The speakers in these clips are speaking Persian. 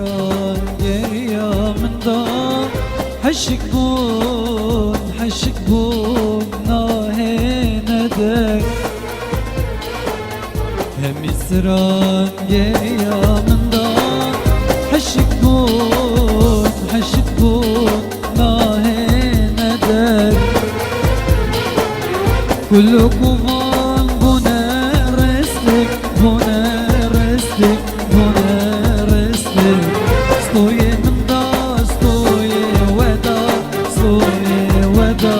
مصران geriye mında Haşık bun nahene de Mısran geriye mında Haşık bun nahene de Kullu kuvan bune reslik Stoye mında stoye veda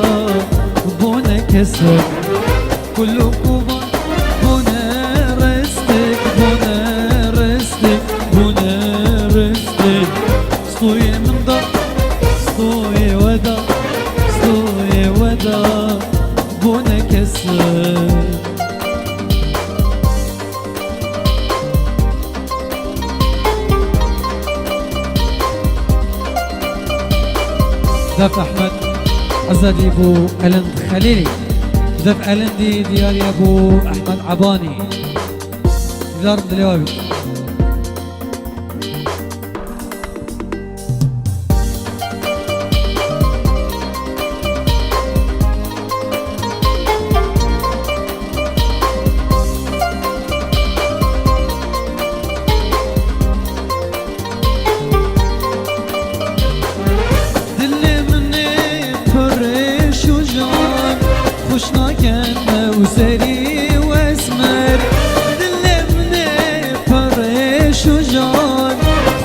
Bune keser Kullu kuvan bune reslik Stoye mında stoye veda Bune keser دف أحمد عزدي أبو ألند خليلي دف ألندي دياري أبو أحمد عباني دار دلوابي وسري واسمر دلمني فريش وجان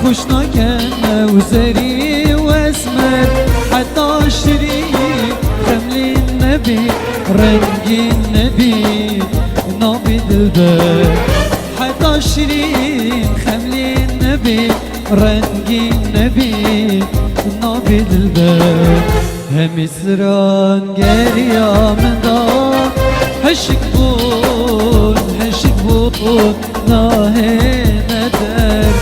خوشنا كان وسري واسمر حتى شري خملي النبي رنجي النبي نبي دلبر حتى شري خملي النبي رنجي النبي نبي دلبر همسران geriye mında Haşık bun nahene der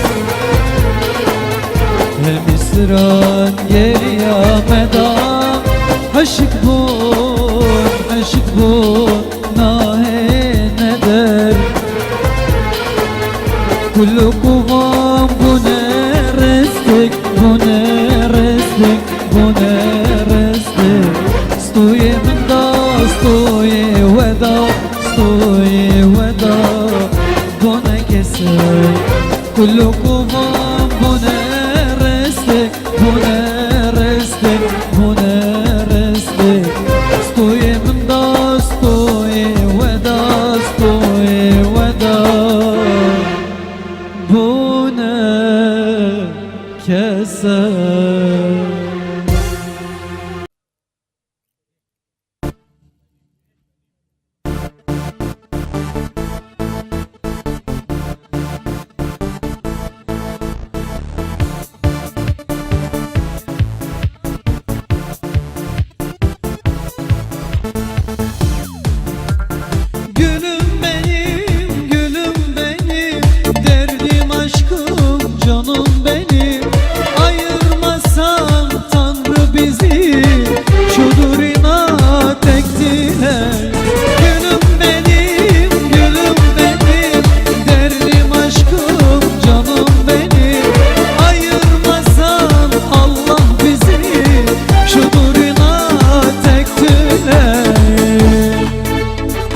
Mısran geriye meda Haşık bun nahene der Kullu kuvan bune restik Stoye mında stoye veda Bune keser Kullu kuvan bune restik Stoye mında stoye veda Bune keser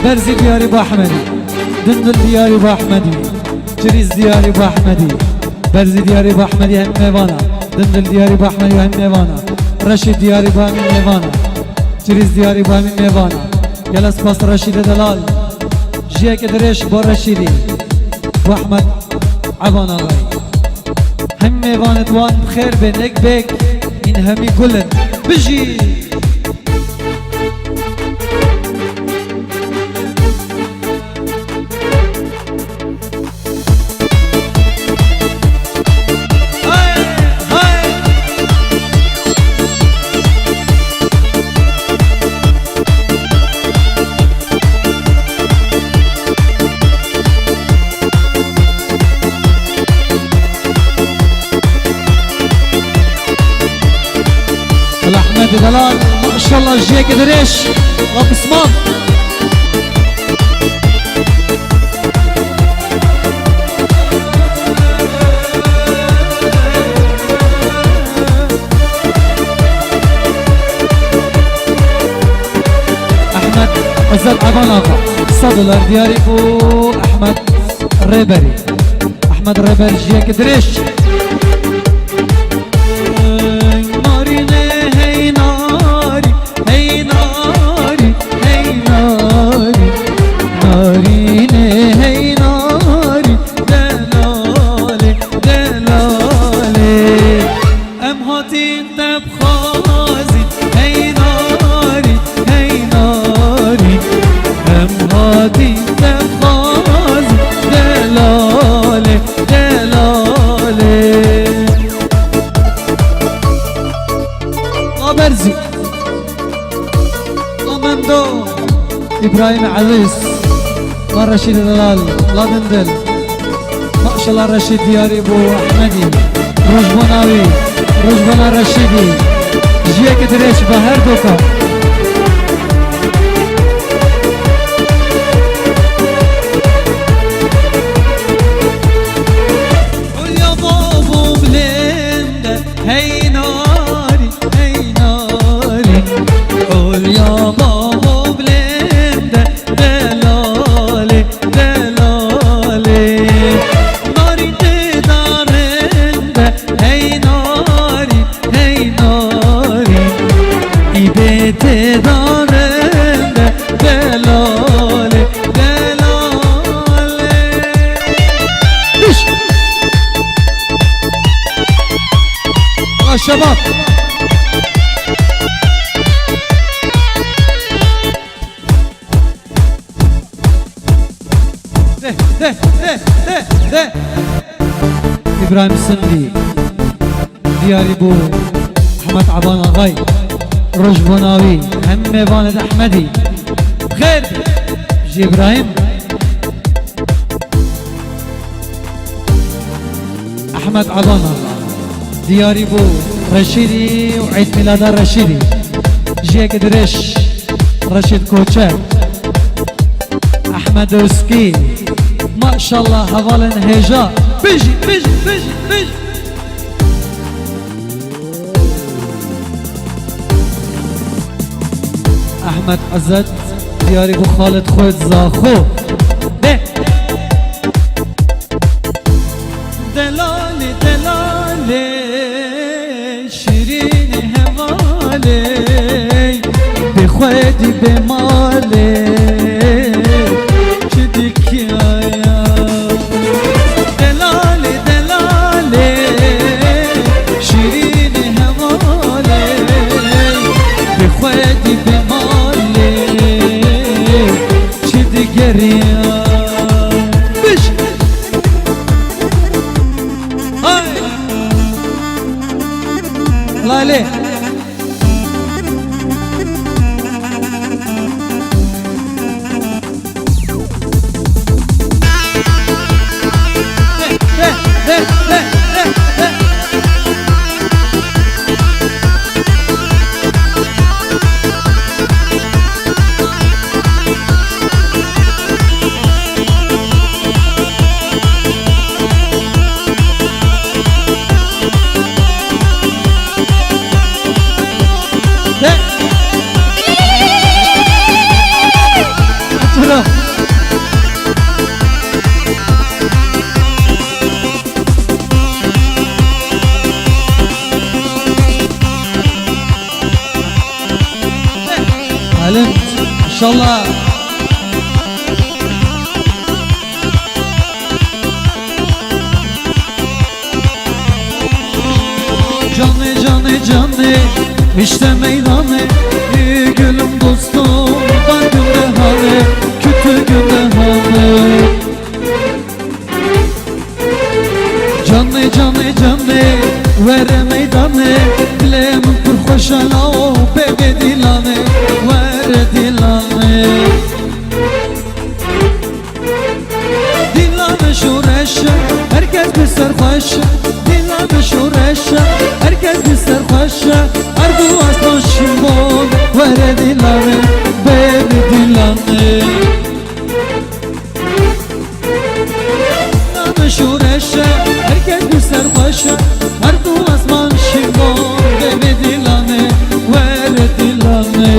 برزي دياري بأحمدي دندل دياري بأحمدي جريز دياري بأحمدي برزي دياري بأحمدي هم ميوانا دندل دياري بأحمدي هم ميوانا رشيد دياري بأمين ميوانا جريز دياري بأمين ميوانا يلا سباس رشيد دلال جيك دريش بو رشيدي وأحمد عبان آغاي هم ميوانا توان بخير بينك بيك إن همي كلن بجي احمد دلال ما شاء الله جيك دريش رب اسمان عزت عبان آقا $100 دیاری بو احمد ریبری احمد ریبری جیه که درش إبراهيم عزيز الله رشيد دلال لا دندل ما شاء الله رشيد دياري بو أحمدي رجبناوي رجبنا رشيدي جيك دريش بهر دوكا قول يا بابو بلند هي ناري هي ناري قول يا بابو شباب ده إبراهيم السندي دياري بو أحمد عبان آغاي رجبناوي هم ميواند أحمدي بخير جي إبراهيم أحمد عبان آغاي دياري بو رشيدي وعيد ميلاد رشيدي جيك دريش رشيد كوتشر احمد وسكي ما شاء الله هفالن هيجا بيجي بيجي بيجي بيجي احمد عزت دياري بو خالد خويت زاخو ده دلالي دلالي بخوادي بمالي شدك يا دلالي دلالي شيرين همالي بخوادي بمالي شدك يا بش هاي الله عليك علمت ان شاء الله canı canı canı işte meydanı gülüm dostum dar günde halı kötü günde halı canı canı canı vere meydanı dileğim kur hoşana o bebe dilanı vere dilanı dilanı şureşe herkes bir serhoş dilanı şureşe herkes bir serhoş ardu aslan şimbol vere dilanı bebe dilanı dilanı şureşe herkes bir serhoş ardu asman şimbol bebe dilanı vere dilanı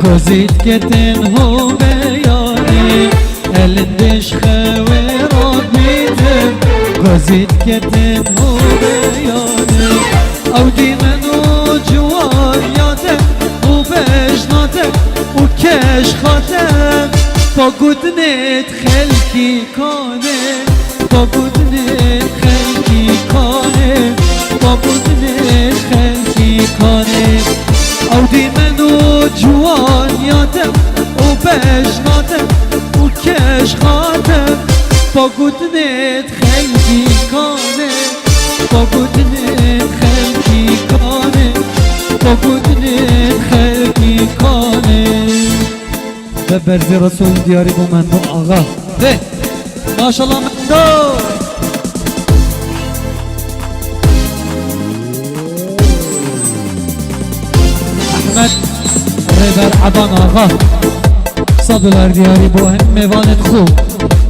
گزید کتن هو بیانه الندش خویرات بیدم گزید کتن هو بیانه او دی منو جوانیاتم و بجناتم و کش خاتم با گودنت خلکی کانه با گودنت خلکی کانه با گودنت خلکی کانه او دی منو جوانیاتم و بجناتم و کش خاتم با گودنت خلکی کانه با گودنت خلکی کانه با گودنت خلکی کانه به برزی رسول دیاری بو من بو آقا ده ماشالله من دو احمد ریبر عبان آقا $100 دیاری بو هم میوانت خوب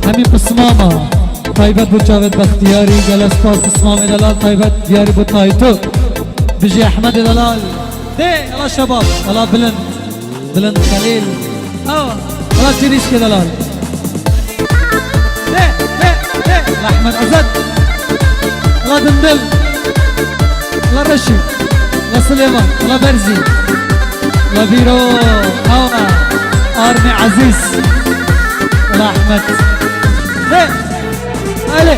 همین قسماما طایبت بو جاوید بختیاری جلس پاس قسمام دلال طایبت دیاری بو تایتو بجی احمد دلال ده الله شباب الله بلند خلیل الله تشريش كده لال ليه الله احمد عزت الله دندل الله رشي الله سليمان الله برزي الله بيرو ارمي عزيز الله احمد ليه عليه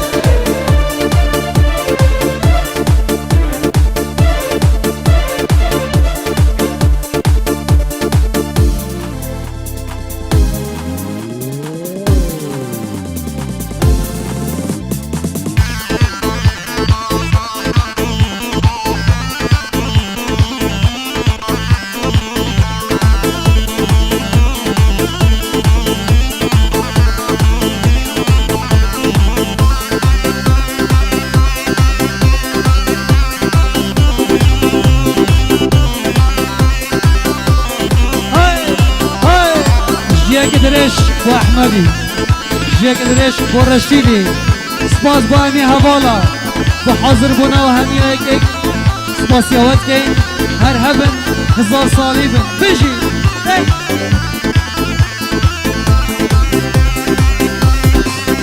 درش بو احمدی جیک درش بو رشیدی سپاس با امی حوالا بو حاضر بونا و همی یک سپاسیاوت که هر هبن 1000 سالی بن بجی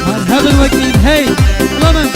هر هبن وکین هی لمن